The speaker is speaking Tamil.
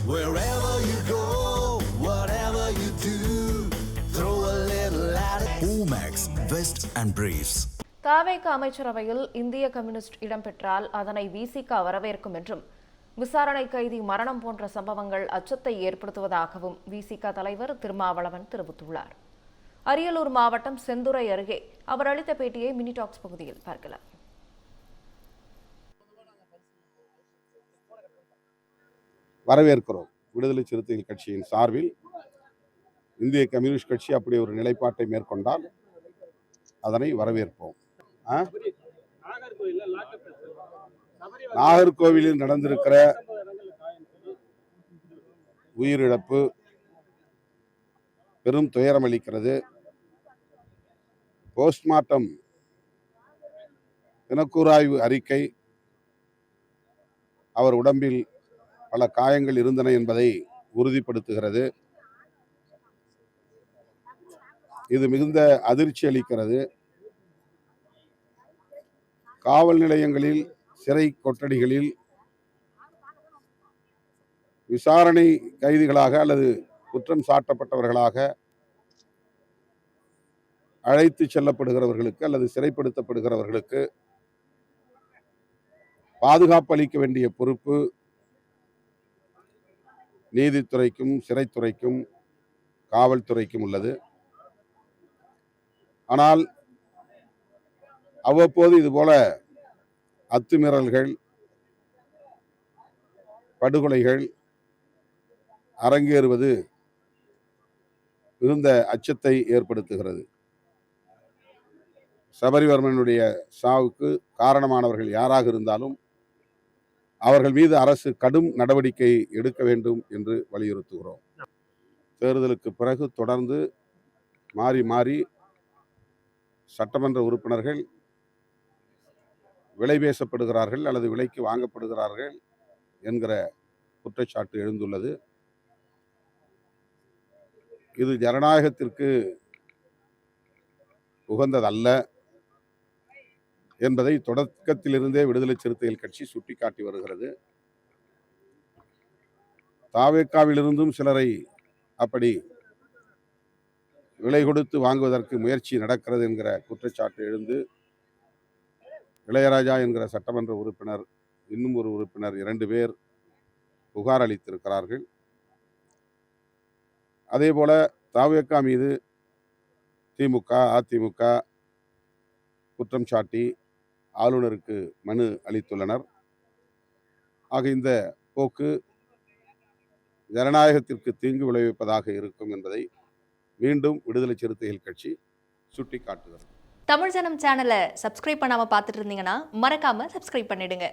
Wherever you go, whatever you do, throw a little at it. Omax, Vest and Briefs. தாவேக அமைச்சரவையில் இந்திய கம்யூனிஸ்ட் இடம்பெற்றால் அதனை விசிக வரவேற்கும் என்றும் விசாரணை கைதி மரணம் போன்ற சம்பவங்கள் அச்சத்தை ஏற்படுத்துவதாகவும் விசிக தலைவர் திருமாவளவன் தெரிவித்துள்ளார். அரியலூர் மாவட்டம் செந்துறை அருகே அவர் அளித்த பேட்டியை மினி டாக்ஸ் பகுதியில் பார்க்கலாம். வரவேற்கிறோம். விடுதலை சிறுத்தைகள் கட்சியின் சார்பில் இந்திய கம்யூனிஸ்ட் கட்சி அப்படி ஒரு நிலைப்பாட்டை மேற்கொண்டால் அதனை வரவேற்போம். நாகர்கோவிலில் நடந்திருக்கிற உயிரிழப்பு பெரும் துயரம் அளிக்கிறது. போஸ்ட்மார்ட்டம் தினக்கூராய்வு அறிக்கை அவர் உடம்பில் பல காயங்கள் இருந்தன என்பதை உறுதிப்படுத்துகிறது. இது மிகுந்த அதிர்ச்சி அளிக்கிறது. காவல் நிலையங்களில், சிறை கொட்டடிகளில் விசாரணை கைதிகளாக அல்லது குற்றம் சாட்டப்பட்டவர்களாக அழைத்து செல்லப்படுகிறவர்களுக்கு அல்லது சிறைப்படுத்தப்படுகிறவர்களுக்கு பாதுகாப்பு அளிக்க வேண்டிய பொறுப்பு நீதித்துறைக்கும் சிறைத்துறைக்கும் காவல்துறைக்கும் உள்ளது. ஆனால் அவ்வப்போது இதுபோல அத்துமீறல்கள், படுகொலைகள் அரங்கேறுவது மிகுந்த அச்சத்தை ஏற்படுத்துகிறது. சபரிவர்மனுடைய சாவுக்கு காரணமானவர்கள் யாராக இருந்தாலும் அவர்கள் மீது அரசு கடும் நடவடிக்கை எடுக்க வேண்டும் என்று வலியுறுத்துகிறோம். தேர்தலுக்கு பிறகு தொடர்ந்து மாறி மாறி சட்டமன்ற உறுப்பினர்கள் விலை பேசப்படுகிறார்கள் அல்லது விலைக்கு வாங்கப்படுகிறார்கள் என்கிற குற்றச்சாட்டு எழுந்துள்ளது. இது ஜனநாயகத்திற்கு உகந்ததல்ல என்பதை தொடக்கத்திலிருந்தே விடுதலை சிறுத்தைகள் கட்சி சுட்டிக்காட்டி வருகிறது. தாவேக்காவிலிருந்தும் சிலரை அப்படி விலை கொடுத்து வாங்குவதற்கு முயற்சி நடக்கிறது என்கிற குற்றச்சாட்டு எழுந்து இளையராஜா என்கிற சட்டமன்ற உறுப்பினர், இன்னும் ஒரு உறுப்பினர் 2 பேர் புகார் அளித்திருக்கிறார்கள். அதே போல தாவேக்கா மீது திமுக, அதிமுக குற்றம் சாட்டி ஆளுநருக்கு மனு அளித்துள்ளனர். ஆக இந்த போக்கு ஜனநாயகத்திற்கு தீங்கு விளைவிப்பதாக இருக்கும் என்பதை மீண்டும் விடுதலை சிறுத்தைகள் கட்சி சுட்டிக்காட்டுகிறது. தமிழ் ஜனம் சேனலை சப்ஸ்கிரைப் பண்ணாம பார்த்துட்டு இருந்தீங்கன்னா மறக்காம சப்ஸ்கிரைப் பண்ணிடுங்க.